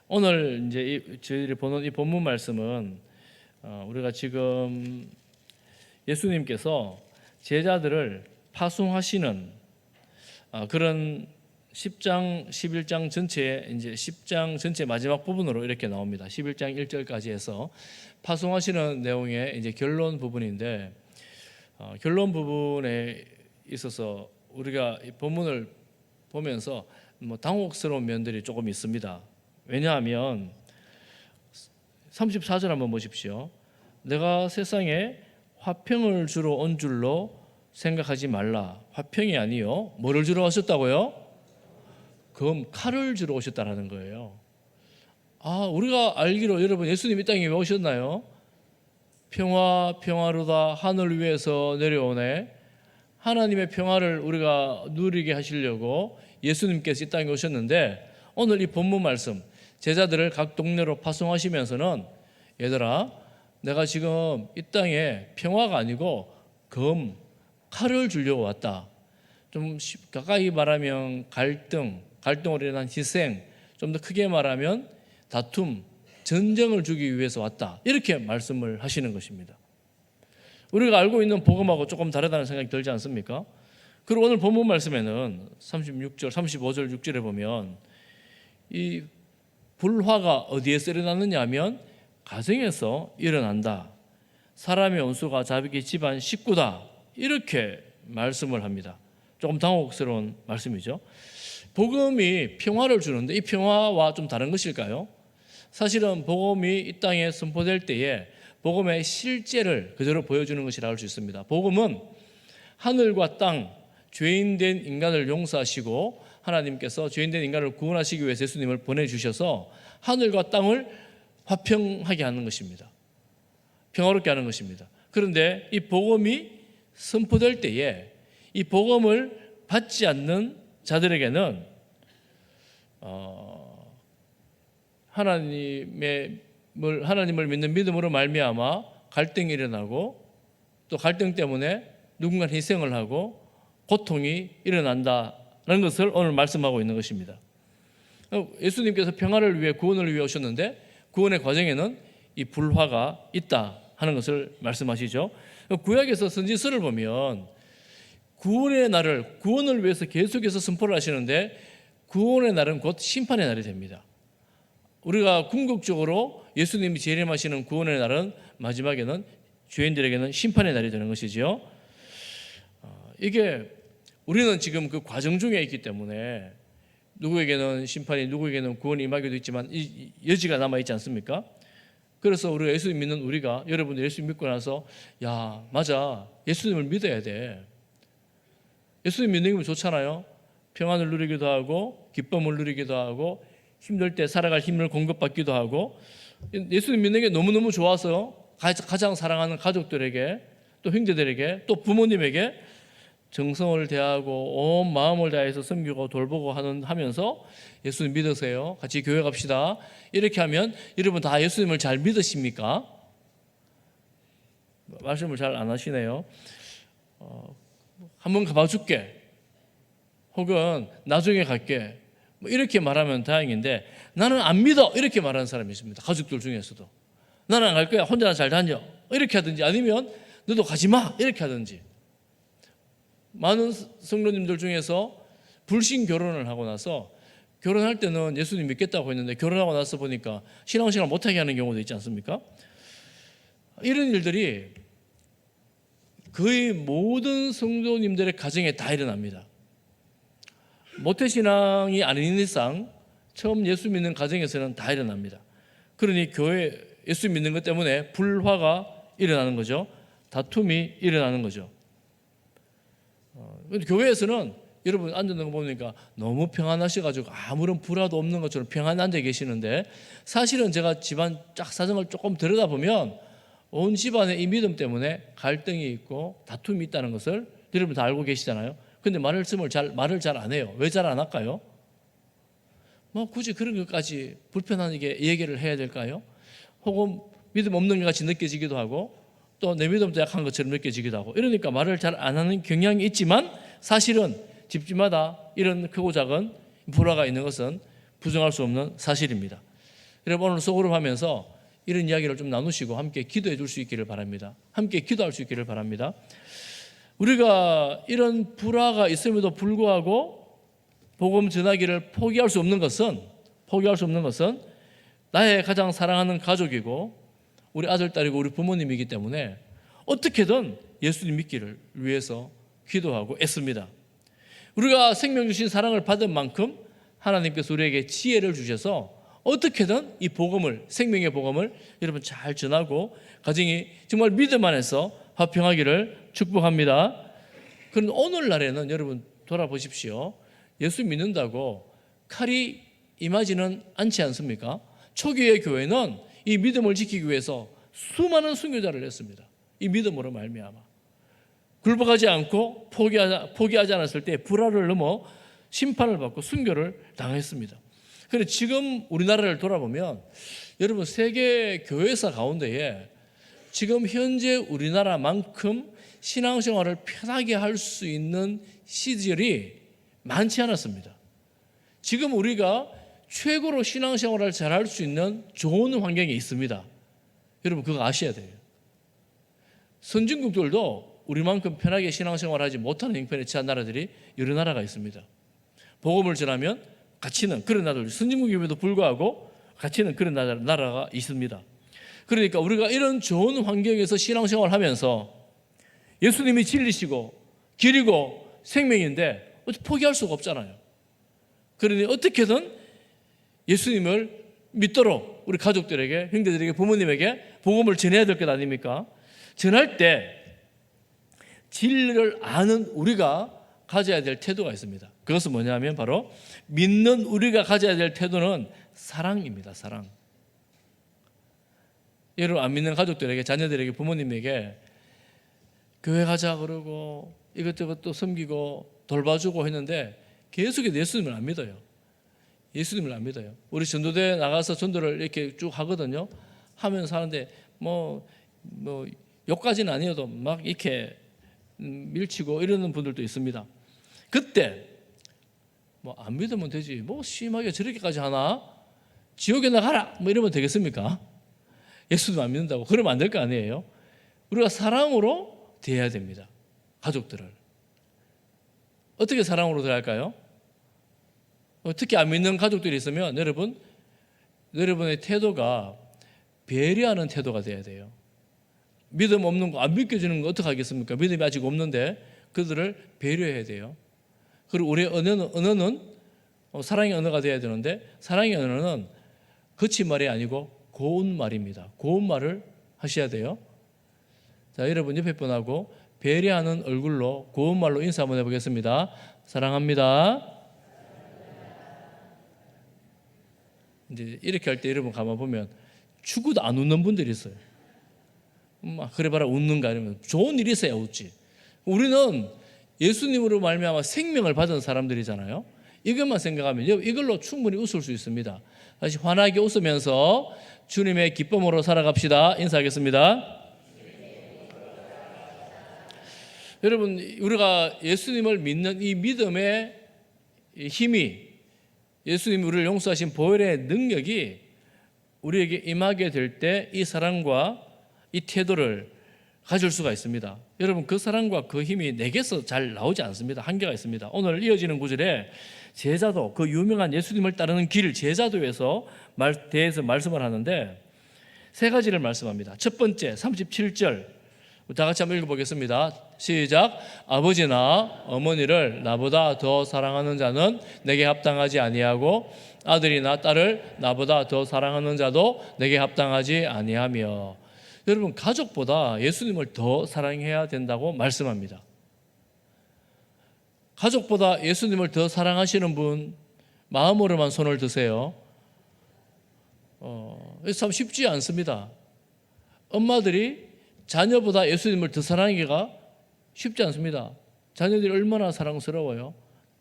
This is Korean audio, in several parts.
오늘 이제 저희들이 보는 이 본문 말씀은 우리가 지금 예수님께서 제자들을 파송하시는 그런 10장, 11장 전체에 이제 10장 전체 마지막 부분으로 이렇게 나옵니다. 11장 1절까지 해서 파송하시는 내용의 이제 결론 부분인데 결론 부분에 있어서 우리가 이 본문을 보면서 당혹스러운 면들이 조금 있습니다. 왜냐하면 34절 한번 보십시오. 내가 세상에 화평을 주러 온 줄로 생각하지 말라. 화평이 아니요. 뭐를 주러 오셨다고요? 칼을 주러 오셨다라는 거예요. 우리가 알기로 여러분 예수님 이 땅에 왜 오셨나요? 평화로다 하늘 위에서 내려오네. 하나님의 평화를 우리가 누리게 하시려고 예수님께서 이 땅에 오셨는데 오늘 이 본문 말씀 제자들을 각 동네로 파송하시면서는 얘들아 내가 지금 이 땅에 평화가 아니고 칼을 주려고 왔다. 좀 가까이 말하면 갈등으로 인한 희생, 좀 더 크게 말하면 다툼, 전쟁을 주기 위해서 왔다. 이렇게 말씀을 하시는 것입니다. 우리가 알고 있는 복음하고 조금 다르다는 생각이 들지 않습니까? 그리고 오늘 본문 말씀에는 36절, 35절, 6절에 보면 이 불화가 어디에서 일어나느냐 하면 가정에서 일어난다. 사람의 원수가 자기 집안 식구다. 이렇게 말씀을 합니다. 조금 당혹스러운 말씀이죠. 복음이 평화를 주는데 이 평화와 좀 다른 것일까요? 사실은 복음이 이 땅에 선포될 때에 복음의 실제를 그대로 보여주는 것이라 할 수 있습니다. 복음은 하늘과 땅, 죄인된 인간을 용서하시고 하나님께서 죄인된 인간을 구원하시기 위해서 예수님을 보내주셔서 하늘과 땅을 화평하게 하는 것입니다. 평화롭게 하는 것입니다. 그런데 이 복음이 선포될 때에 이 복음을 받지 않는 자들에게는 하나님을 믿는 믿음으로 말미암아 갈등이 일어나고 또 갈등 때문에 누군가 희생을 하고 고통이 일어난다는 것을 오늘 말씀하고 있는 것입니다. 예수님께서 평화를 위해 구원을 위해 오셨는데 구원의 과정에는 이 불화가 있다 하는 것을 말씀하시죠. 구약에서 선지서를 보면 구원의 날을 구원을 위해서 계속해서 선포를 하시는데 구원의 날은 곧 심판의 날이 됩니다. 우리가 궁극적으로 예수님이 재림하시는 구원의 날은 마지막에는 죄인들에게는 심판의 날이 되는 것이지요. 이게 우리는 지금 그 과정 중에 있기 때문에 누구에게는 심판이 누구에게는 구원이 임하기도 있지만 이 여지가 남아있지 않습니까? 그래서 우리가 예수님 믿는 우리가 여러분들 예수님 믿고 나서 맞아 예수님을 믿어야 돼. 예수님 믿는 게 좋잖아요. 평안을 누리기도 하고 기쁨을 누리기도 하고 힘들 때 살아갈 힘을 공급받기도 하고 예수님 믿는 게 너무너무 좋아서 가장 사랑하는 가족들에게 또 형제들에게 또 부모님에게 정성을 다하고 온 마음을 다해서 섬기고 돌보고 하면서 예수님 믿으세요. 같이 교회 갑시다. 이렇게 하면 여러분 다 예수님을 잘 믿으십니까? 말씀을 잘 안 하시네요. 한번 가봐 줄게. 혹은 나중에 갈게. 이렇게 말하면 다행인데 나는 안 믿어. 이렇게 말하는 사람이 있습니다. 가족들 중에서도. 나는 안 갈 거야. 혼자 잘 다녀. 이렇게 하든지 아니면 너도 가지 마. 이렇게 하든지. 많은 성도님들 중에서 불신 결혼을 하고 나서 결혼할 때는 예수님 믿겠다고 했는데 결혼하고 나서 보니까 신앙생활 못하게 하는 경우도 있지 않습니까? 이런 일들이 거의 모든 성도님들의 가정에 다 일어납니다. 모태신앙이 아닌 이상 처음 예수 믿는 가정에서는 다 일어납니다. 그러니 교회 예수 믿는 것 때문에 불화가 일어나는 거죠. 다툼이 일어나는 거죠. 교회에서는 여러분 앉는 거 보니까 너무 평안하셔가지고 아무런 불화도 없는 것처럼 평안히 앉아 계시는데 사실은 제가 집안 쫙 사정을 조금 들여다보면 온 집안의 이 믿음 때문에 갈등이 있고 다툼이 있다는 것을 여러분 다 알고 계시잖아요. 근데 말을 잘 안 해요. 왜 잘 안 할까요? 굳이 그런 것까지 불편하게 얘기를 해야 될까요? 혹은 믿음 없는 것 같이 느껴지기도 하고 또 내 믿음도 약한 것처럼 느껴지기도 하고 이러니까 말을 잘 안 하는 경향이 있지만 사실은 집집마다 이런 크고 작은 불화가 있는 것은 부정할 수 없는 사실입니다. 여러분 오늘 소그룹 하면서 이런 이야기를 좀 나누시고 함께 기도해 줄 수 있기를 바랍니다. 함께 기도할 수 있기를 바랍니다. 우리가 이런 불화가 있음에도 불구하고 복음 전하기를 포기할 수 없는 것은 나의 가장 사랑하는 가족이고 우리 아들, 딸이고 우리 부모님이기 때문에 어떻게든 예수님 믿기를 위해서 기도하고 애씁니다. 우리가 생명 주신 사랑을 받은 만큼 하나님께서 우리에게 지혜를 주셔서 어떻게든 이 복음을, 생명의 복음을 여러분 잘 전하고 가정이 정말 믿음 안에서 화평하기를 축복합니다. 그런데 오늘날에는 여러분 돌아보십시오. 예수 믿는다고 칼이 임하지는 않지 않습니까? 초기의 교회는 이 믿음을 지키기 위해서 수많은 순교자를 냈습니다. 이 믿음으로 말미암아 굴복하지 않고 포기하지 않았을 때 불화를 넘어 심판을 받고 순교를 당했습니다. 그런데 지금 우리나라를 돌아보면 여러분 세계 교회사 가운데에 지금 현재 우리나라만큼 신앙생활을 편하게 할 수 있는 시절이 많지 않았습니다. 지금 우리가 최고로 신앙생활을 잘할 수 있는 좋은 환경이 있습니다. 여러분 그거 아셔야 돼요. 선진국들도 우리만큼 편하게 신앙생활하지 못하는 형편에 처한 나라들이 여러 나라가 있습니다. 복음을 전하면 갇히는 그런 나라들, 선진국임에도 불구하고 갇히는 그런 나라가 있습니다. 그러니까 우리가 이런 좋은 환경에서 신앙생활을 하면서 예수님이 진리시고 길이고 생명인데 포기할 수가 없잖아요. 그러니 어떻게든 예수님을 믿도록 우리 가족들에게, 형제들에게, 부모님에게 복음을 전해야 될 것 아닙니까? 전할 때 진리를 아는 우리가 가져야 될 태도가 있습니다. 그것은 뭐냐면 바로 믿는 우리가 가져야 될 태도는 사랑입니다. 사랑. 여러분 안 믿는 가족들에게, 자녀들에게, 부모님에게 교회 가자 그러고 이것저것 또 섬기고 돌봐주고 했는데 계속해서 예수님을 안 믿어요. 예수님을 안 믿어요. 우리 전도대 나가서 전도를 이렇게 쭉 하거든요. 하면서 하는데 뭐 욕까지는 아니어도 막 이렇게 밀치고 이러는 분들도 있습니다. 그때 뭐 안 믿으면 되지 뭐 심하게 저렇게까지 하나? 지옥에 나가라 뭐 이러면 되겠습니까? 예수도 안 믿는다고 그러면 안 될 거 아니에요. 우리가 사랑으로 대해야 됩니다. 가족들을 어떻게 사랑으로 대할까요? 특히 안 믿는 가족들이 있으면 여러분의 태도가 배려하는 태도가 돼야 돼요. 믿음 없는 거, 안 믿겨지는 거 어떻게 하겠습니까? 믿음이 아직 없는데 그들을 배려해야 돼요. 그리고 우리의 언어는 사랑의 언어가 돼야 되는데 사랑의 언어는 거친 말이 아니고 고운 말입니다. 고운 말을 하셔야 돼요. 자, 여러분 옆에 분하고 배려하는 얼굴로 고운 말로 인사 한번 해보겠습니다. 사랑합니다. 이제 이렇게 할 때 여러분 가만 보면 죽어도 안 웃는 분들이 있어요. 그래 봐라 웃는가 이러면 좋은 일이 있어야 웃지. 우리는 예수님으로 말미암아 생명을 받은 사람들이잖아요. 이것만 생각하면 이걸로 충분히 웃을 수 있습니다. 다시 환하게 웃으면서 주님의 기쁨으로 살아갑시다. 인사하겠습니다. 여러분 우리가 예수님을 믿는 이 믿음의 힘이 예수님이 우리를 용서하신 보혈의 능력이 우리에게 임하게 될 때 이 사랑과 이 태도를 가질 수가 있습니다. 여러분 그 사랑과 그 힘이 내게서 잘 나오지 않습니다. 한계가 있습니다. 오늘 이어지는 구절에 제자도, 그 유명한 예수님을 따르는 길 제자도에서 대해서 말씀을 하는데 세 가지를 말씀합니다. 첫 번째 37절 다 같이 한번 읽어보겠습니다. 시작. 아버지나 어머니를 나보다 더 사랑하는 자는 내게 합당하지 아니하고 아들이나 딸을 나보다 더 사랑하는 자도 내게 합당하지 아니하며. 여러분 가족보다 예수님을 더 사랑해야 된다고 말씀합니다. 가족보다 예수님을 더 사랑하시는 분 마음으로만 손을 드세요. 참 쉽지 않습니다. 엄마들이 자녀보다 예수님을 더 사랑하기가 쉽지 않습니다. 자녀들이 얼마나 사랑스러워요.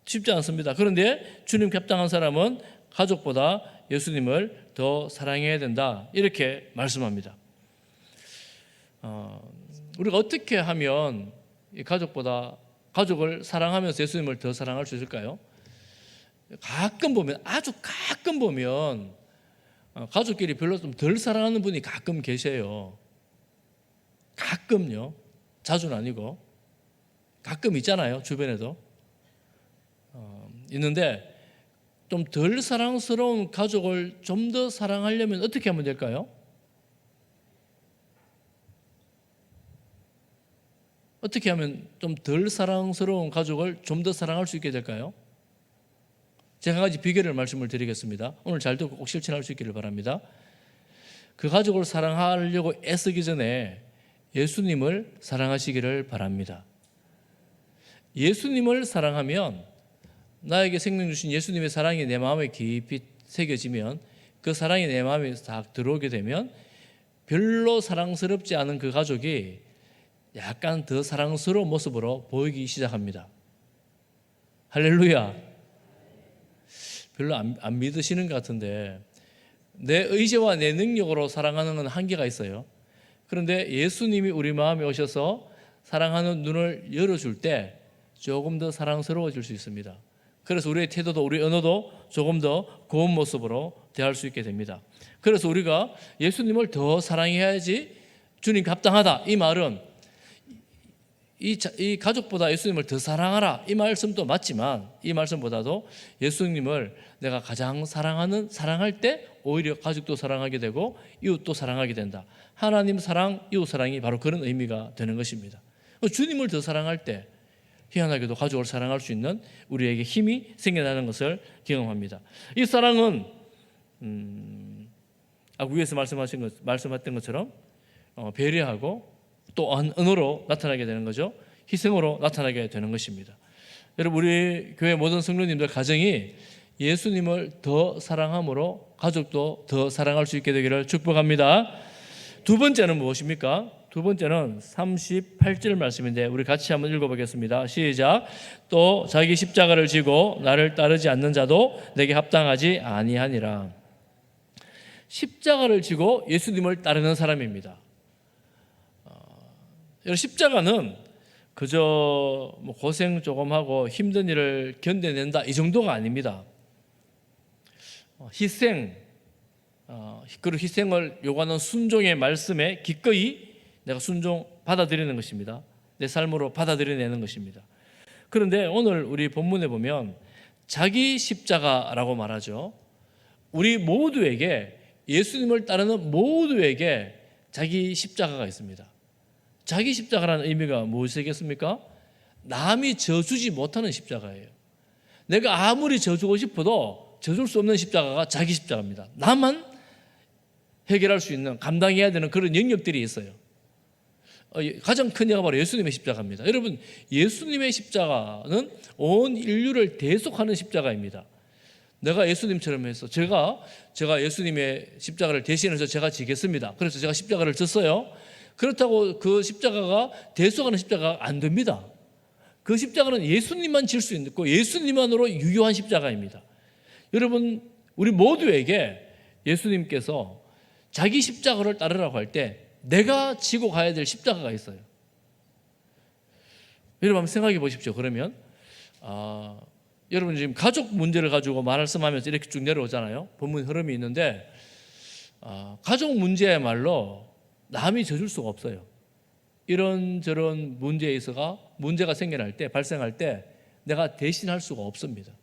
쉽지 않습니다. 그런데 주님께 합당한 사람은 가족보다 예수님을 더 사랑해야 된다. 이렇게 말씀합니다. 우리가 어떻게 하면 이 가족을 사랑하면서 예수님을 더 사랑할 수 있을까요? 가끔 보면, 아주 가끔 보면 가족끼리 별로 좀 덜 사랑하는 분이 가끔 계세요. 가끔요. 자주는 아니고 가끔 있잖아요. 주변에도 있는데 좀 덜 사랑스러운 가족을 좀 더 사랑하려면 어떻게 하면 될까요? 어떻게 하면 좀 덜 사랑스러운 가족을 좀 더 사랑할 수 있게 될까요? 제가 한 가지 비결을 말씀을 드리겠습니다. 오늘 잘 듣고 꼭 실천할 수 있기를 바랍니다. 그 가족을 사랑하려고 애쓰기 전에 예수님을 사랑하시기를 바랍니다. 예수님을 사랑하면, 나에게 생명 주신 예수님의 사랑이 내 마음에 깊이 새겨지면, 그 사랑이 내 마음에 딱 들어오게 되면 별로 사랑스럽지 않은 그 가족이 약간 더 사랑스러운 모습으로 보이기 시작합니다. 할렐루야. 별로 안 믿으시는 것 같은데, 내 의지와 내 능력으로 사랑하는 건 한계가 있어요. 그런데 예수님이 우리 마음에 오셔서 사랑하는 눈을 열어줄 때 조금 더 사랑스러워질 수 있습니다. 그래서 우리의 태도도, 우리 언어도 조금 더 고운 모습으로 대할 수 있게 됩니다. 그래서 우리가 예수님을 더 사랑해야지 주님께 합당하다, 이 말은 이 가족보다 예수님을 더 사랑하라, 이 말씀도 맞지만, 이 말씀보다도 예수님을 내가 가장 사랑할 때 오히려 가족도 사랑하게 되고 이웃도 사랑하게 된다. 하나님 사랑, 이웃 사랑이 바로 그런 의미가 되는 것입니다. 주님을 더 사랑할 때 희한하게도 가족을 사랑할 수 있는 우리에게 힘이 생겨나는 것을 경험합니다. 이 사랑은 위에서 말씀했던 것처럼 배려하고 또 언어로 나타나게 되는 거죠. 희생으로 나타나게 되는 것입니다. 여러분, 우리 교회 모든 성도님들 가정이 예수님을 더 사랑함으로 가족도 더 사랑할 수 있게 되기를 축복합니다. 두 번째는 무엇입니까? 두 번째는 38절 말씀인데 우리 같이 한번 읽어보겠습니다. 시작. 또 자기 십자가를 지고 나를 따르지 않는 자도 내게 합당하지 아니하니라. 십자가를 지고 예수님을 따르는 사람입니다. 십자가는 그저 고생 조금 하고 힘든 일을 견뎌낸다, 이 정도가 아닙니다. 그리고 희생을 요구하는 순종의 말씀에 기꺼이 내가 받아들이는 것입니다. 내 삶으로 받아들여내는 것입니다. 그런데 오늘 우리 본문에 보면 자기 십자가라고 말하죠. 우리 모두에게, 예수님을 따르는 모두에게 자기 십자가가 있습니다. 자기 십자가라는 의미가 무엇이겠습니까? 남이 져주지 못하는 십자가예요. 내가 아무리 져주고 싶어도 져줄 수 없는 십자가가 자기 십자가입니다. 나만 해결할 수 있는, 감당해야 되는 그런 영역들이 있어요. 가장 큰 예가 바로 예수님의 십자가입니다. 여러분, 예수님의 십자가는 온 인류를 대속하는 십자가입니다. 내가 예수님처럼 해서 제가 예수님의 십자가를 대신해서 제가 지겠습니다. 그래서 제가 십자가를 졌어요. 그렇다고 그 십자가가 대속하는 십자가가 안 됩니다. 그 십자가는 예수님만 질 수 있고 예수님만으로 유효한 십자가입니다. 여러분, 우리 모두에게 예수님께서 자기 십자가를 따르라고 할 때 내가 지고 가야 될 십자가가 있어요. 여러분 한번 생각해 보십시오. 그러면 여러분 지금 가족 문제를 가지고 말씀하면서 이렇게 쭉 내려오잖아요. 본문 흐름이 있는데 가족 문제야말로 남이 져줄 수가 없어요. 이런저런 문제에 있어가 문제가 발생할 때 내가 대신할 수가 없습니다.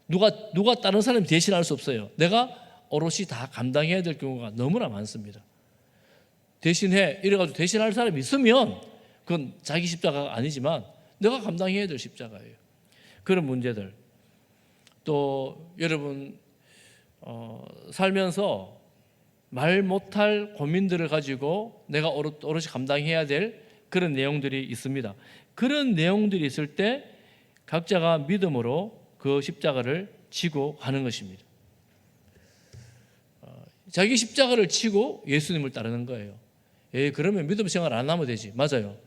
누가 다른 사람이 대신할 수 없어요. 내가 오롯이 다 감당해야 될 경우가 너무나 많습니다. 이래가지고 대신할 사람이 있으면 그건 자기 십자가가 아니지만 내가 감당해야 될 십자가예요. 그런 문제들. 또 여러분 살면서 말 못할 고민들을 가지고 내가 오롯이 감당해야 될 그런 내용들이 있습니다. 그런 내용들이 있을 때 각자가 믿음으로 그 십자가를 지고 가는 것입니다. 자기 십자가를 지고 예수님을 따르는 거예요. 그러면 믿음 생활 안 하면 되지. 맞아요.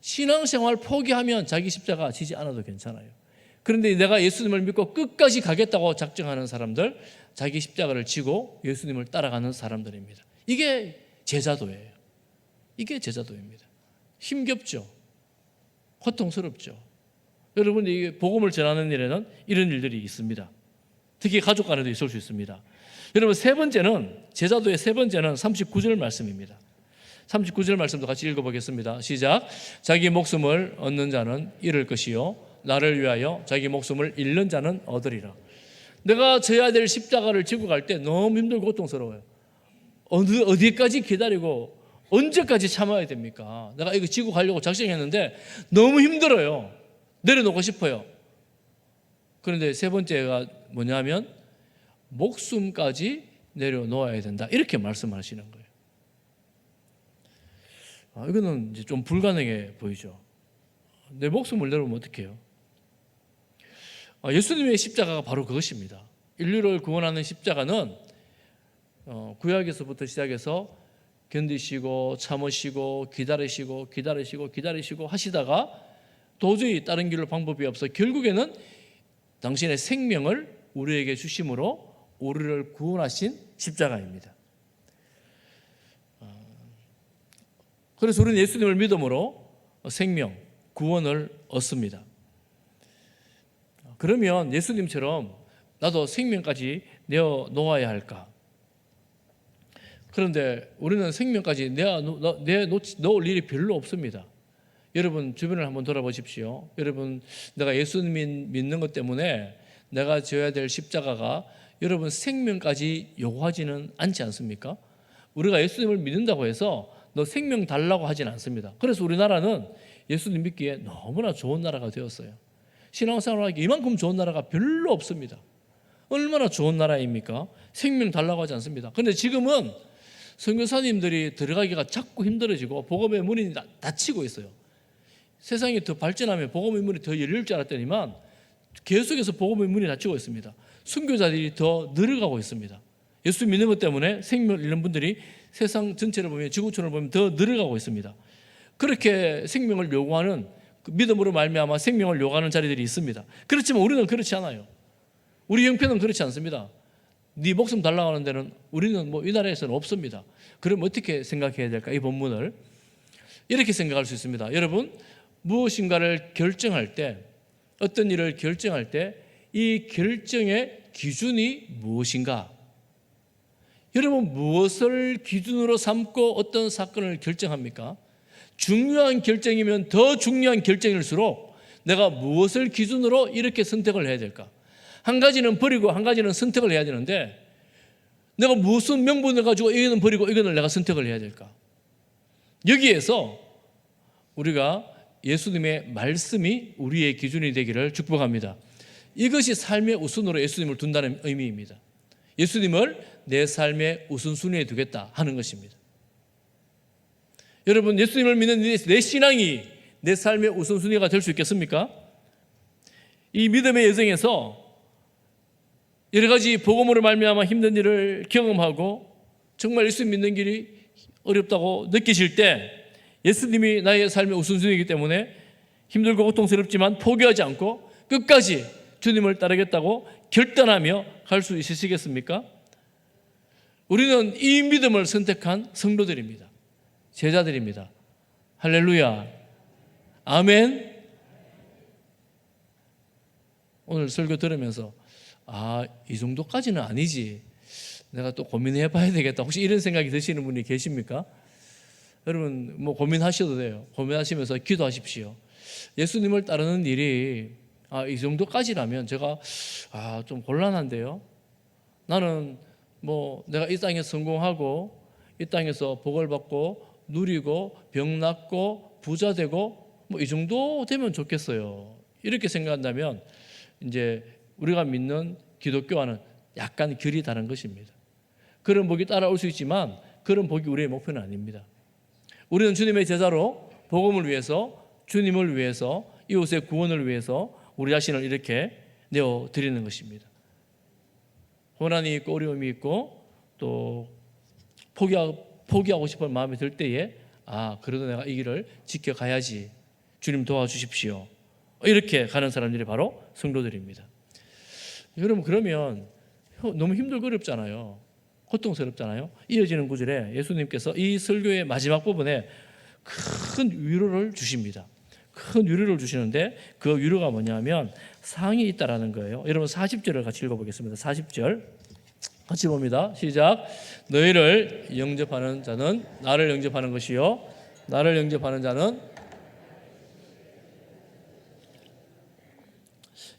신앙생활 포기하면 자기 십자가 지지 않아도 괜찮아요. 그런데 내가 예수님을 믿고 끝까지 가겠다고 작정하는 사람들, 자기 십자가를 지고 예수님을 따라가는 사람들입니다. 이게 제자도예요. 이게 제자도입니다. 힘겹죠. 고통스럽죠. 여러분, 이 복음을 전하는 일에는 이런 일들이 있습니다. 특히 가족 간에도 있을 수 있습니다. 여러분 세 번째는 제자도의 세 번째는 39절 말씀입니다. 39절 말씀도 같이 읽어보겠습니다. 시작. 자기 목숨을 얻는 자는 잃을 것이요 나를 위하여 자기 목숨을 잃는 자는 얻으리라. 내가 져야 될 십자가를 지고 갈 때 너무 힘들고 고통스러워요. 어디까지 기다리고 언제까지 참아야 됩니까? 내가 이거 지고 가려고 작정했는데 너무 힘들어요. 내려놓고 싶어요. 그런데 세 번째가 뭐냐면 목숨까지 내려놓아야 된다. 이렇게 말씀하시는 거예요. 이거는 이제 좀 불가능해 보이죠. 내 목숨을 내려놓으면 어떡해요? 예수님의 십자가가 바로 그것입니다. 인류를 구원하는 십자가는 구약에서부터 시작해서 견디시고 참으시고 기다리시고 하시다가 도저히 다른 길로 방법이 없어 결국에는 당신의 생명을 우리에게 주심으로 우리를 구원하신 십자가입니다. 그래서 우리는 예수님을 믿음으로 생명, 구원을 얻습니다. 그러면 예수님처럼 나도 생명까지 내어놓아야 할까? 그런데 우리는 생명까지 내어놓을 일이 별로 없습니다. 여러분 주변을 한번 돌아보십시오. 여러분 내가 예수님 믿는 것 때문에 내가 져야 될 십자가가 여러분 생명까지 요구하지는 않지 않습니까? 우리가 예수님을 믿는다고 해서 너 생명 달라고 하진 않습니다. 그래서 우리나라는 예수님 믿기에 너무나 좋은 나라가 되었어요. 신앙생활하기 이만큼 좋은 나라가 별로 없습니다. 얼마나 좋은 나라입니까? 생명 달라고 하지 않습니다. 그런데 지금은 선교사님들이 들어가기가 자꾸 힘들어지고 복음의 문이 닫히고 있어요. 세상이 더 발전하면 복음의 문이 더 열릴 줄 알았더니만 계속해서 복음의 문이 닫히고 있습니다. 선교자들이 더 늘어가고 있습니다. 예수 믿는 것 때문에 생명을 잃는 분들이 세상 전체를 보면 지구촌을 보면 더 늘어가고 있습니다. 그렇게 생명을 요구하는 믿음으로 말미암아 생명을 요구하는 자리들이 있습니다. 그렇지만 우리는 그렇지 않아요. 우리 형편은 그렇지 않습니다. 네 목숨 달라고 하는 데는 우리는 이 나라에서는 없습니다. 그럼 어떻게 생각해야 될까? 이 본문을 이렇게 생각할 수 있습니다. 여러분 무엇인가를 결정할 때 어떤 일을 결정할 때 이 결정의 기준이 무엇인가? 여러분 무엇을 기준으로 삼고 어떤 사건을 결정합니까? 중요한 결정이면 더 중요한 결정일수록 내가 무엇을 기준으로 이렇게 선택을 해야 될까? 한 가지는 버리고 한 가지는 선택을 해야 되는데 내가 무슨 명분을 가지고 이거는 버리고 이거는 내가 선택을 해야 될까? 여기에서 우리가 예수님의 말씀이 우리의 기준이 되기를 축복합니다. 이것이 삶의 우선으로 예수님을 둔다는 의미입니다. 예수님을 내 삶의 우선순위에 두겠다 하는 것입니다. 여러분 예수님을 믿는 내 신앙이 내 삶의 우선순위가 될 수 있겠습니까? 이 믿음의 여정에서 여러 가지 복음으로 말미암아 힘든 일을 경험하고 정말 예수 믿는 길이 어렵다고 느끼실 때 예수님이 나의 삶의 우선순위이기 때문에 힘들고 고통스럽지만 포기하지 않고 끝까지 주님을 따르겠다고 결단하며 갈 수 있으시겠습니까? 우리는 이 믿음을 선택한 성도들입니다. 제자들입니다. 할렐루야. 아멘. 오늘 설교 들으면서 이 정도까지는 아니지. 내가 또 고민해 봐야 되겠다. 혹시 이런 생각이 드시는 분이 계십니까? 여러분 고민하셔도 돼요. 고민하시면서 기도하십시오. 예수님을 따르는 일이 이 정도까지라면 제가 좀 곤란한데요. 나는 내가 이 땅에 성공하고 이 땅에서 복을 받고 누리고 병 낫고 부자 되고 이 정도 되면 좋겠어요. 이렇게 생각한다면 이제 우리가 믿는 기독교와는 약간 결이 다른 것입니다. 그런 복이 따라올 수 있지만 그런 복이 우리의 목표는 아닙니다. 우리는 주님의 제자로 복음을 위해서 주님을 위해서 이웃의 구원을 위해서 우리 자신을 이렇게 내어드리는 것입니다. 고난이 있고 어려움이 있고 또 포기하고 싶은 마음이 들 때에 그래도 내가 이 길을 지켜가야지. 주님 도와주십시오. 이렇게 가는 사람들이 바로 성도들입니다. 여러분 그러면 너무 힘들고 어렵잖아요. 고통스럽잖아요. 이어지는 구절에 예수님께서 이 설교의 마지막 부분에 큰 위로를 주십니다. 큰 위로를 주시는데 그 위로가 뭐냐면 상이 있다라는 거예요. 여러분 40절을 같이 읽어보겠습니다. 40절 같이 봅니다. 시작. 너희를 영접하는 자는 나를 영접하는 것이요 나를 영접하는 자는.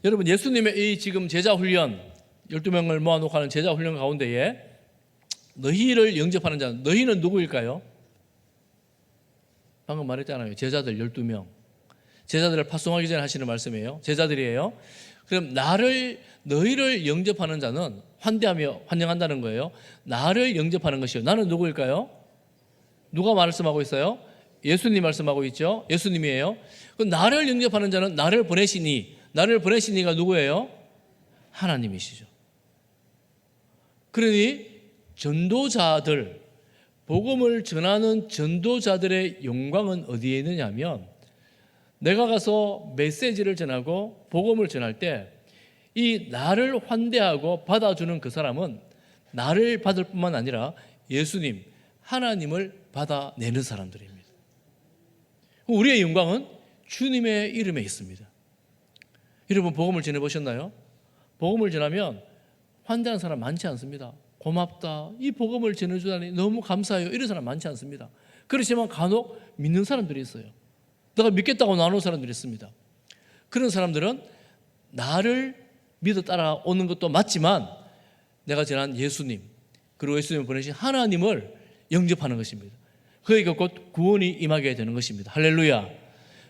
여러분, 예수님의 이 지금 제자 훈련, 12명을 모아놓고 하는 제자 훈련 가운데에 너희를 영접하는 자는, 너희는 누구일까요? 방금 말했잖아요. 제자들 12명. 제자들을 파송하기 전에 하시는 말씀이에요. 제자들이에요. 그럼 너희를 영접하는 자는 환대하며 환영한다는 거예요. 나를 영접하는 것이요. 나는 누구일까요? 누가 말씀하고 있어요? 예수님 말씀하고 있죠. 예수님이에요. 그럼 나를 영접하는 자는 나를 보내시니가 누구예요? 하나님이시죠. 그러니 전도자들, 복음을 전하는 전도자들의 영광은 어디에 있느냐 하면, 내가 가서 메시지를 전하고 복음을 전할 때 이 나를 환대하고 받아주는 그 사람은 나를 받을 뿐만 아니라 예수님, 하나님을 받아내는 사람들입니다. 우리의 영광은 주님의 이름에 있습니다. 여러분, 복음을 전해보셨나요? 복음을 전하면 환대하는 사람 많지 않습니다. 고맙다, 이 복음을 전해주다니 너무 감사해요, 이런 사람 많지 않습니다. 그렇지만 간혹 믿는 사람들이 있어요. 내가 믿겠다고 나오는 사람들이 있습니다. 그런 사람들은 나를 믿어 따라오는 것도 맞지만 내가 전한 예수님, 그리고 예수님을 보내신 하나님을 영접하는 것입니다. 그러니까 곧 구원이 임하게 되는 것입니다. 할렐루야.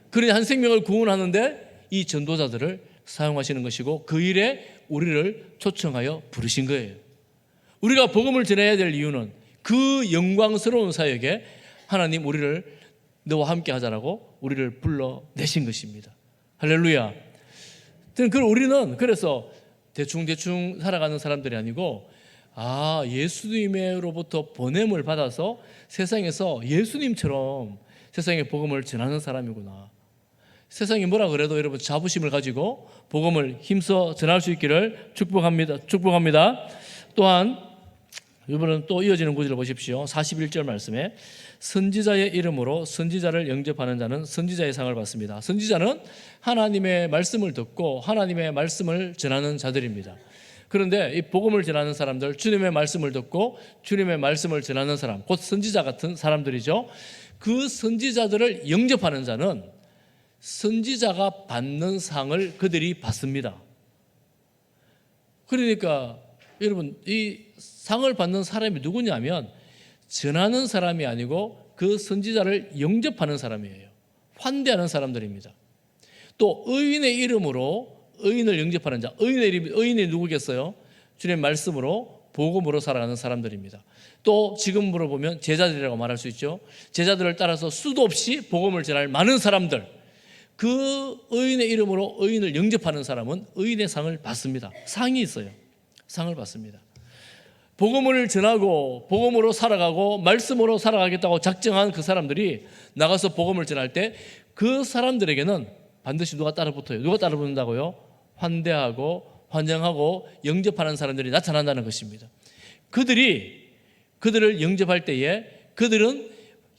그러니 한 생명을 구원하는데 이 전도자들을 사용하시는 것이고, 그 일에 우리를 초청하여 부르신 거예요. 우리가 복음을 전해야 될 이유는 그 영광스러운 사역에 하나님 우리를 너와 함께 하자라고 우리를 불러내신 것입니다. 할렐루야. 우리는 그래서 대충 살아가는 사람들이 아니고, 예수님으로부터 보냄을 받아서 세상에서 예수님처럼 세상에 복음을 전하는 사람이구나. 세상이 뭐라 그래도 여러분 자부심을 가지고 복음을 힘써 전할 수 있기를 축복합니다. 또한 이번은 또 이어지는 구절을 보십시오. 41절 말씀에 선지자의 이름으로 선지자를 영접하는 자는 선지자의 상을 받습니다. 선지자는 하나님의 말씀을 듣고 하나님의 말씀을 전하는 자들입니다. 그런데 이 복음을 전하는 사람들, 주님의 말씀을 듣고 주님의 말씀을 전하는 사람, 곧 선지자 같은 사람들이죠. 그 선지자들을 영접하는 자는 선지자가 받는 상을 그들이 받습니다. 그러니까 여러분, 이 상을 받는 사람이 누구냐면 전하는 사람이 아니고 그 선지자를 영접하는 사람이에요. 환대하는 사람들입니다. 또 의인의 이름으로 의인을 영접하는 자, 의인이 누구겠어요? 주님의 말씀으로 복음으로 살아가는 사람들입니다. 또 지금으로 보면 제자들이라고 말할 수 있죠. 제자들을 따라서 수도 없이 복음을 전할 많은 사람들, 그 의인의 이름으로 의인을 영접하는 사람은 의인의 상을 받습니다. 상이 있어요. 상을 받습니다. 복음을 전하고 복음으로 살아가고 말씀으로 살아가겠다고 작정한 그 사람들이 나가서 복음을 전할 때 그 사람들에게는 반드시 누가 따라붙어요. 누가 따라붙는다고요? 환대하고 환영하고 영접하는 사람들이 나타난다는 것입니다. 그들을 영접할 때에 그들은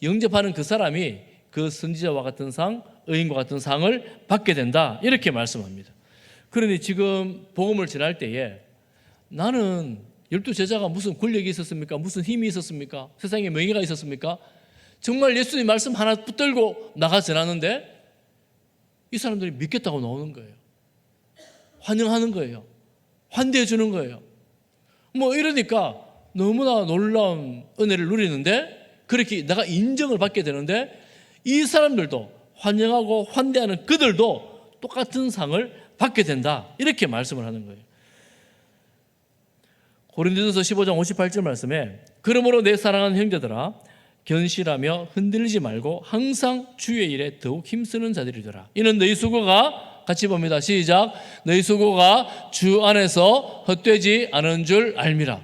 영접하는 그 사람이 그 선지자와 같은 상, 의인과 같은 상을 받게 된다, 이렇게 말씀합니다. 그러니 지금 복음을 전할 때에 나는 12제자가 무슨 권력이 있었습니까? 무슨 힘이 있었습니까? 세상에 명예가 있었습니까? 정말 예수님 말씀 하나 붙들고 나가 전하는데 이 사람들이 믿겠다고 나오는 거예요. 환영하는 거예요. 환대해 주는 거예요. 이러니까 너무나 놀라운 은혜를 누리는데, 그렇게 내가 인정을 받게 되는데 이 사람들도, 환영하고 환대하는 그들도 똑같은 상을 받게 된다, 이렇게 말씀을 하는 거예요. 고린도전서 15장 58절 말씀에 그러므로 내 사랑하는 형제들아 견실하며 흔들리지 말고 항상 주의 일에 더욱 힘쓰는 자들이더라. 이는 너희 수고가, 같이 봅니다. 시작. 너희 수고가 주 안에서 헛되지 않은 줄 알미라.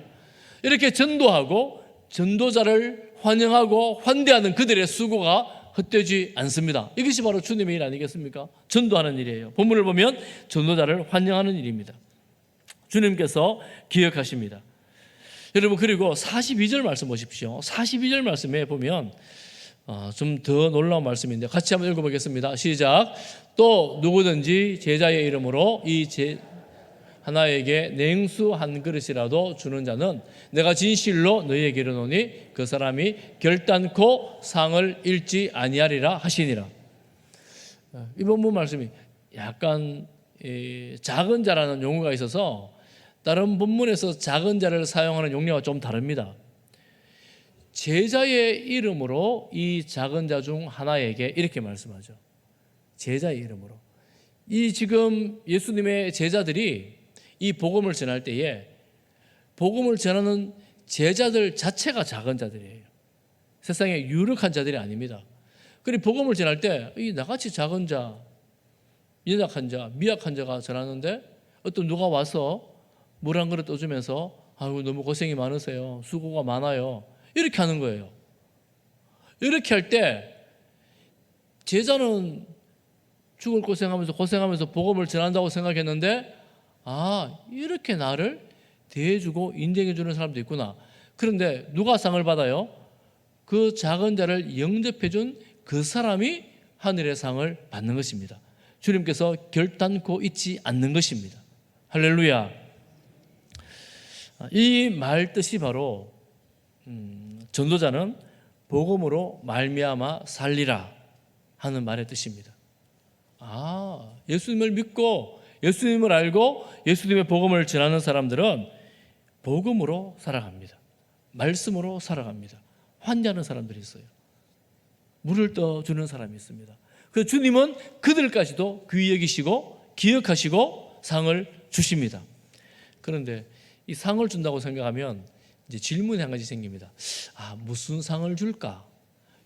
이렇게 전도하고 전도자를 환영하고 환대하는 그들의 수고가 헛되지 않습니다. 이것이 바로 주님의 일 아니겠습니까? 전도하는 일이에요. 본문을 보면 전도자를 환영하는 일입니다. 주님께서 기억하십니다. 여러분, 그리고 42절 말씀 보십시오. 42절 말씀에 보면 좀 더 놀라운 말씀인데 같이 한번 읽어보겠습니다. 시작. 또 누구든지 제자의 이름으로 하나에게 냉수 한 그릇이라도 주는 자는 내가 진실로 너희에게 이르노니 그 사람이 결단코 상을 잃지 아니하리라 하시니라. 이 본문 말씀이 약간 작은 자라는 용어가 있어서 다른 본문에서 작은 자를 사용하는 용례가 좀 다릅니다. 제자의 이름으로 이 작은 자 중 하나에게 이렇게 말씀하죠. 제자의 이름으로. 이 지금 예수님의 제자들이 이 복음을 전할 때에 복음을 전하는 제자들 자체가 작은 자들이에요. 세상에 유력한 자들이 아닙니다. 그리고 복음을 전할 때 이 나같이 작은 자, 연약한 자, 미약한 자가 전하는데 어떤 누가 와서 물 한 그릇 떠주면서 아이고 너무 고생이 많으세요. 수고가 많아요. 이렇게 하는 거예요. 이렇게 할 때 제자는 죽을 고생하면서 복음을 전한다고 생각했는데 이렇게 나를 대해주고 인정해 주는 사람도 있구나. 그런데 누가 상을 받아요? 그 작은 자를 영접해 준 그 사람이 하늘의 상을 받는 것입니다. 주님께서 결단코 잊지 않는 것입니다. 할렐루야. 이 말 뜻이 바로 전도자는 복음으로 말미암아 살리라 하는 말의 뜻입니다. 예수님을 믿고 예수님을 알고 예수님의 복음을 전하는 사람들은 복음으로 살아갑니다. 말씀으로 살아갑니다. 환대하는 사람들이 있어요. 물을 떠주는 사람이 있습니다. 그래서 주님은 그들까지도 귀히 여기시고 기억하시고 상을 주십니다. 그런데 이 상을 준다고 생각하면 이제 질문이 한 가지 생깁니다. 무슨 상을 줄까?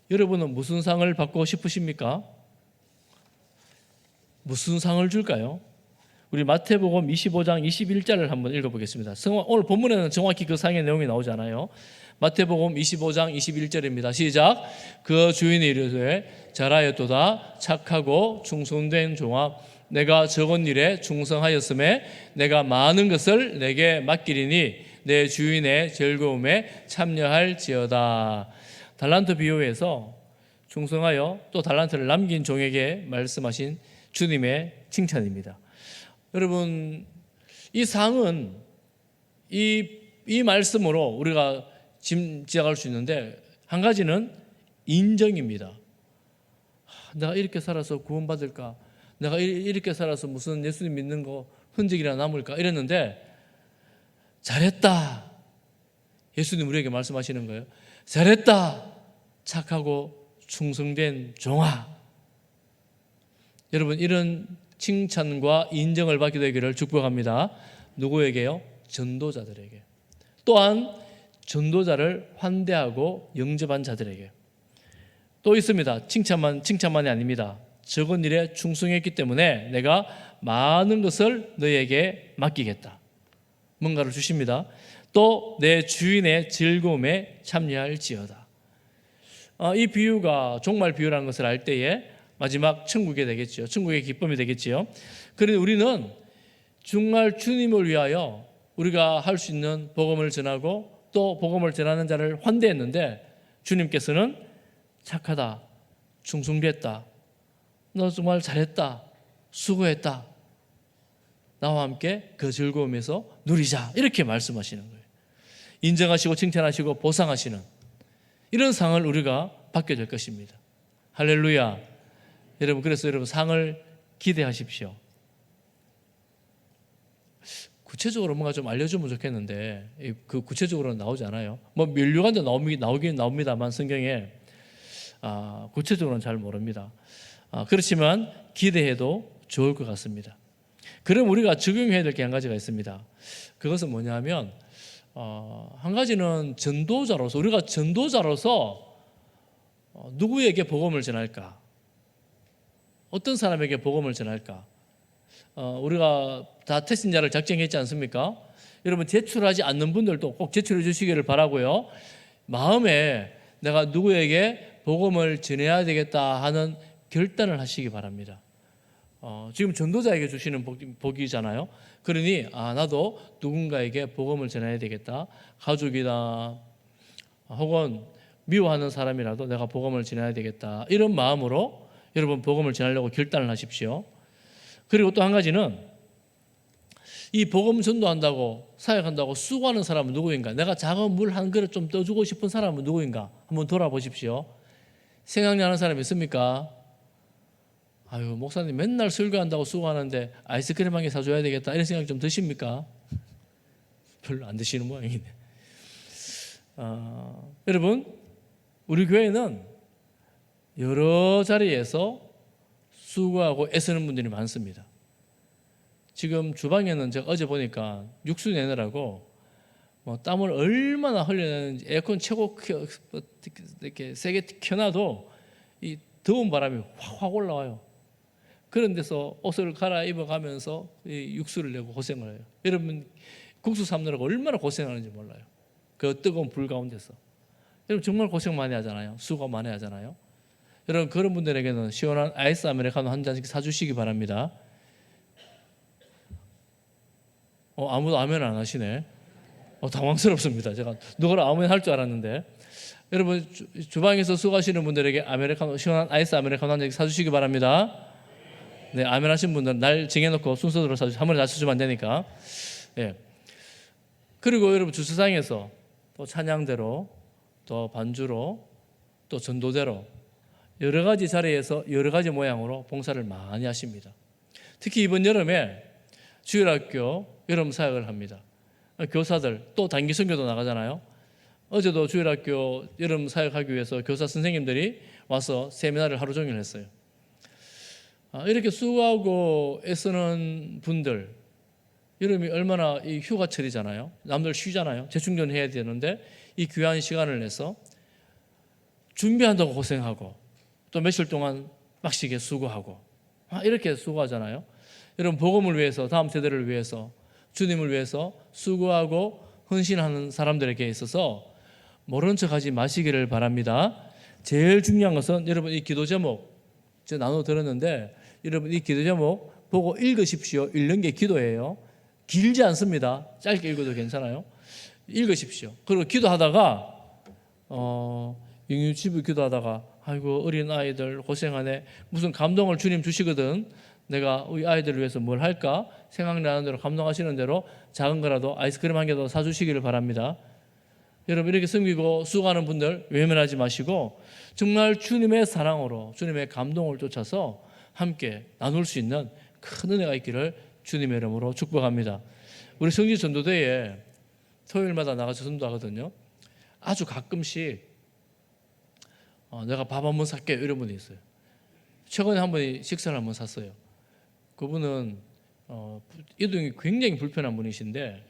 여러분은 무슨 상을 받고 싶으십니까? 무슨 상을 줄까요? 우리 마태복음 25장 21절을 한번 읽어보겠습니다. 오늘 본문에는 정확히 그 상의 내용이 나오지 않아요. 마태복음 25장 21절입니다. 시작. 그 주인이 이르되 잘하였도다 착하고 충성된 종아 내가 적은 일에 충성하였음에 내가 많은 것을 내게 맡기리니 내 주인의 즐거움에 참여할지어다. 달란트 비유에서 충성하여 또 달란트를 남긴 종에게 말씀하신 주님의 칭찬입니다. 여러분, 이 상은 이 말씀으로 우리가 짐작할 수 있는데 한 가지는 인정입니다. 내가 이렇게 살아서 구원받을까? 내가 이렇게 살아서 무슨 예수님 믿는 거 흔적이나 남을까? 이랬는데 잘했다. 예수님 우리에게 말씀하시는 거예요. 잘했다. 착하고 충성된 종아. 여러분, 이런 칭찬과 인정을 받게 되기를 축복합니다. 누구에게요? 전도자들에게. 또한 전도자를 환대하고 영접한 자들에게. 또 있습니다. 칭찬만이 아닙니다. 적은 일에 충성했기 때문에 내가 많은 것을 너에게 맡기겠다. 뭔가를 주십니다. 또 내 주인의 즐거움에 참여할지어다. 이 비유가 종말 비유라는 것을 알 때에 마지막 천국이 되겠죠. 천국의 기쁨이 되겠지요. 그런데 우리는 정말 주님을 위하여 우리가 할 수 있는 복음을 전하고 또 복음을 전하는 자를 환대했는데 주님께서는 착하다, 충성됐다, 너 정말 잘했다, 수고했다, 나와 함께 그 즐거움에서 누리자 이렇게 말씀하시는 거예요. 인정하시고 칭찬하시고 보상하시는 이런 상을 우리가 받게 될 것입니다. 할렐루야. 여러분, 그래서 여러분 상을 기대하십시오. 구체적으로 뭔가 좀 알려주면 좋겠는데 그 구체적으로는 나오지 않아요. 뭐 면류관도 나오긴 나옵니다만 성경에 구체적으로는 잘 모릅니다. 그렇지만 기대해도 좋을 것 같습니다. 그럼 우리가 적용해야 될 게 한 가지가 있습니다. 그것은 뭐냐면 한 가지는 전도자로서 우리가 전도자로서 누구에게 복음을 전할까? 어떤 사람에게 복음을 전할까? 우리가 다 테신자를 작정했지 않습니까? 여러분 제출하지 않는 분들도 꼭 제출해 주시기를 바라고요. 마음에 내가 누구에게 복음을 전해야 되겠다 하는 결단을 하시기 바랍니다. 지금 전도자에게 주시는 복이잖아요. 그러니 나도 누군가에게 복음을 전해야 되겠다. 가족이나 혹은 미워하는 사람이라도 내가 복음을 전해야 되겠다. 이런 마음으로 여러분 복음을 전하려고 결단을 하십시오. 그리고 또 한 가지는 이 복음 전도한다고 사역한다고 수고하는 사람은 누구인가? 내가 작은 물 한 그릇 좀 떠주고 싶은 사람은 누구인가? 한번 돌아보십시오. 생각나는 사람이 있습니까? 아유, 목사님 맨날 설교한다고 수고하는데 아이스크림 한 개 사줘야 되겠다 이런 생각 좀 드십니까? 별로 안 드시는 모양이네. 여러분, 우리 교회는 여러 자리에서 수고하고 애쓰는 분들이 많습니다. 지금 주방에는 제가 어제 보니까 육수 내느라고 뭐 땀을 얼마나 흘려내는지 에어컨 최고 이렇게 세게 켜놔도 이 더운 바람이 확 올라와요. 그런 데서 옷을 갈아입어 가면서 이 육수를 내고 고생을 해요. 여러분 국수 삶느라고 얼마나 고생하는지 몰라요. 그 뜨거운 불 가운데서. 여러분 정말 고생 많이 하잖아요. 수고 많이 하잖아요. 여러분 그런 분들에게는 시원한 아이스 아메리카노 한 잔씩 사주시기 바랍니다. 아무도 아멘 안 하시네. 당황스럽습니다. 제가 누구를 아멘 할 줄 알았는데. 여러분 주방에서 수고하시는 분들에게 아메리카노 시원한 아이스 아메리카노 한 잔씩 사주시기 바랍니다. 네, 아멘 하신 분들은 날 정해놓고 순서대로 사주시고 한 번에 다 쳐주면 안 되니까. 예. 그리고 여러분 주차장에서 또 찬양대로 또 반주로 또 전도대로 여러 가지 자리에서 여러 가지 모양으로 봉사를 많이 하십니다. 특히 이번 여름에 주일학교 여름 사역을 합니다. 교사들 또 단기 선교도 나가잖아요. 어제도 주일학교 여름 사역하기 위해서 교사 선생님들이 와서 세미나를 하루 종일 했어요. 이렇게 수고하고 애쓰는 분들, 여름이 얼마나 이 휴가철이잖아요. 남들 쉬잖아요. 재충전해야 되는데 이 귀한 시간을 내서 준비한다고 고생하고 또 며칠 동안 빡시게 수고하고 이렇게 수고하잖아요. 여러분 복음을 위해서 다음 세대를 위해서 주님을 위해서 수고하고 헌신하는 사람들에게 있어서 모른 척하지 마시기를 바랍니다. 제일 중요한 것은 여러분 이 기도 제목 제가 나눠 들었는데 여러분 이 기도 제목 보고 읽으십시오. 읽는 게 기도예요. 길지 않습니다. 짧게 읽어도 괜찮아요. 읽으십시오. 그리고 기도하다가 영유치부 기도하다가 아이고 어린 아이들 고생하네. 무슨 감동을 주님 주시거든. 내가 우리 아이들을 위해서 뭘 할까? 생각나는 대로 감동하시는 대로 작은 거라도 아이스크림 한 개 더 사주시기를 바랍니다. 여러분 이렇게 섬기고 수고하는 분들 외면하지 마시고 정말 주님의 사랑으로 주님의 감동을 쫓아서 함께 나눌 수 있는 큰 은혜가 있기를 주님의 이름으로 축복합니다. 우리 성지 전도대에 토요일마다 나가서 전도하거든요. 아주 가끔씩 내가 밥 한번 살게 이런 분이 있어요. 최근에 한 분이 식사를 한번 샀어요. 그분은 이동이 굉장히 불편한 분이신데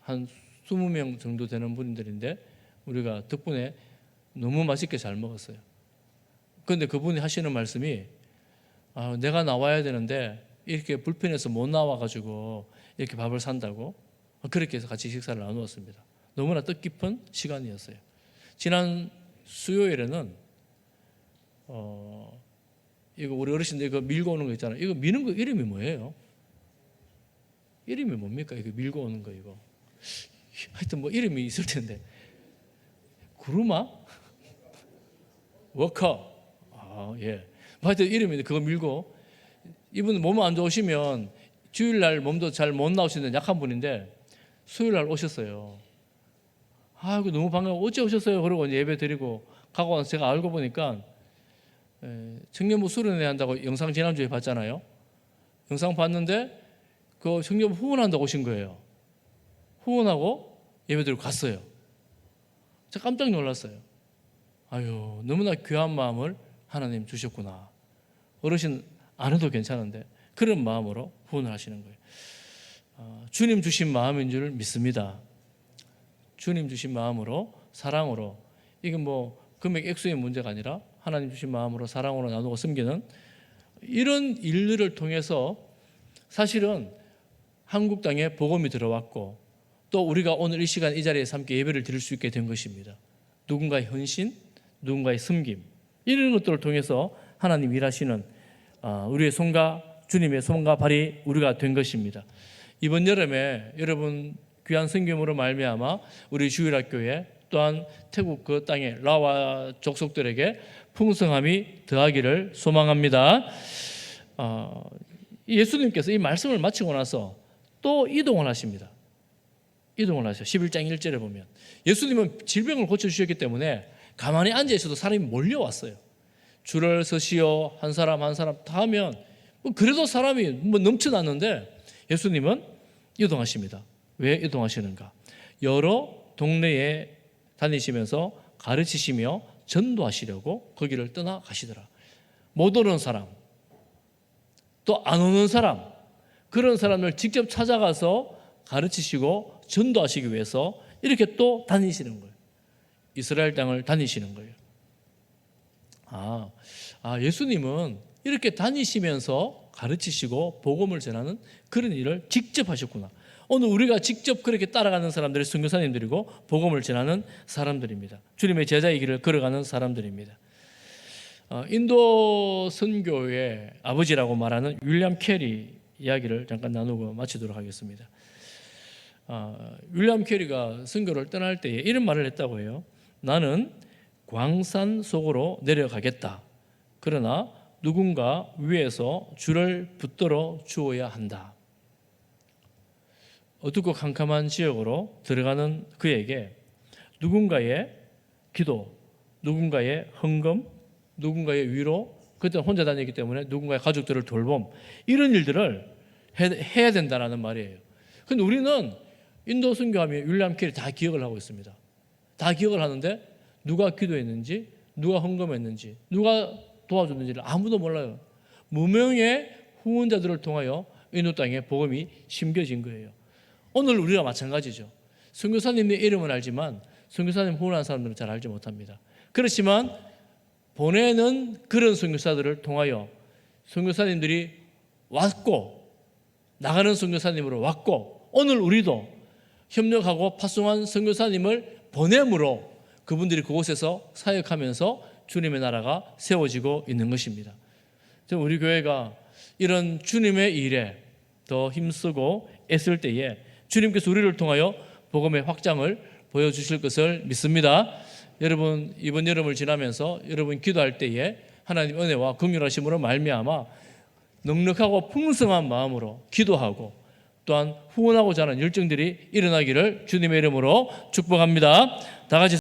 한 20명 정도 되는 분들인데 우리가 덕분에 너무 맛있게 잘 먹었어요. 그런데 그분이 하시는 말씀이 내가 나와야 되는데 이렇게 불편해서 못 나와가지고 이렇게 밥을 산다고 그렇게 해서 같이 식사를 나누었습니다. 너무나 뜻깊은 시간이었어요. 지난 수요일에는 이거 우리 어르신들 이거 밀고 오는 거 있잖아요. 이거 미는 거 이름이 뭐예요? 이름이 뭡니까? 이거 밀고 오는 거 이거. 하여튼 뭐 이름이 있을 텐데. 구루마? 워커. 예. 하여튼 이름이 그거 밀고 이분 몸 안 좋으시면 주일날 몸도 잘 못 나오시는 약한 분인데 수요일날 오셨어요. 아이고 너무 반가워. 어째 오셨어요? 그러고 이제 예배 드리고 가고 나서 제가 알고 보니까 청년부 수련회 한다고 영상 지난주에 봤잖아요. 영상 봤는데 그 청년부 후원한다고 오신 거예요. 후원하고 예배 드리고 갔어요. 제가 깜짝 놀랐어요. 아유 너무나 귀한 마음을 하나님 주셨구나. 어르신 안 해도 괜찮은데 그런 마음으로 후원을 하시는 거예요. 주님 주신 마음인 줄 믿습니다. 주님 주신 마음으로 사랑으로 이건 뭐 금액 액수의 문제가 아니라 하나님 주신 마음으로 사랑으로 나누고 섬기는 이런 일들을 통해서 사실은 한국 땅에 복음이 들어왔고 또 우리가 오늘 이 시간 이 자리에서 함께 예배를 드릴 수 있게 된 것입니다. 누군가의 헌신, 누군가의 섬김 이런 것들을 통해서 하나님 일하시는 우리의 손과 주님의 손과 발이 우리가 된 것입니다. 이번 여름에 여러분 귀한 섬김으로 말미암아 우리 주일학교에 또한 태국 그 땅의 라와 족속들에게 풍성함이 더하기를 소망합니다. 예수님께서 이 말씀을 마치고 나서 또 이동을 하십니다. 이동을 하셔. 11장 1절에 보면 예수님은 질병을 고쳐주셨기 때문에 가만히 앉아 있어도 사람이 몰려왔어요. 줄을 서시오 한 사람 한 사람 다 하면 그래도 사람이 넘쳐났는데 예수님은 이동하십니다. 왜 이동하시는가? 여러 동네에 다니시면서 가르치시며 전도하시려고 거기를 떠나가시더라. 못 오는 사람, 또 안 오는 사람, 그런 사람을 직접 찾아가서 가르치시고 전도하시기 위해서 이렇게 또 다니시는 거예요. 이스라엘 땅을 다니시는 거예요. 예수님은 이렇게 다니시면서 가르치시고 복음을 전하는 그런 일을 직접 하셨구나. 오늘 우리가 직접 그렇게 따라가는 사람들이 선교사님들이고 복음을 전하는 사람들입니다. 주님의 제자의 길을 걸어가는 사람들입니다. 인도 선교의 아버지라고 말하는 윌리엄 캐리 이야기를 잠깐 나누고 마치도록 하겠습니다. 윌리엄 캐리가 선교를 떠날 때에 이런 말을 했다고 해요. 나는 광산 속으로 내려가겠다. 그러나 누군가 위에서 줄을 붙들어 주어야 한다. 어둡고 캄캄한 지역으로 들어가는 그에게 누군가의 기도, 누군가의 헌금, 누군가의 위로, 그때 혼자 다니기 때문에 누군가의 가족들을 돌봄, 이런 일들을 해야 된다는 말이에요. 근데 우리는 인도 선교하면 윌리엄 캐리 다 기억을 하고 있습니다. 다 기억을 하는데 누가 기도했는지, 누가 헌금했는지, 누가 도와줬는지를 아무도 몰라요. 무명의 후원자들을 통하여 인도 땅에 복음이 심겨진 거예요. 오늘 우리가 마찬가지죠. 선교사님의 이름은 알지만 선교사님 후원하는 사람들은 잘 알지 못합니다. 그렇지만 보내는 그런 선교사들을 통하여 선교사님들이 왔고 나가는 선교사님으로 왔고 오늘 우리도 협력하고 파송한 선교사님을 보냄으로 그분들이 그곳에서 사역하면서 주님의 나라가 세워지고 있는 것입니다. 우리 교회가 이런 주님의 일에 더 힘쓰고 애쓸 때에 주님께서 우리를 통하여 복음의 확장을 보여주실 것을 믿습니다. 여러분 이번 여름을 지나면서 여러분 기도할 때에 하나님 은혜와 긍휼하심으로 말미암아 넉넉하고 풍성한 마음으로 기도하고 또한 후원하고자 하는 열정들이 일어나기를 주님의 이름으로 축복합니다. 다 같이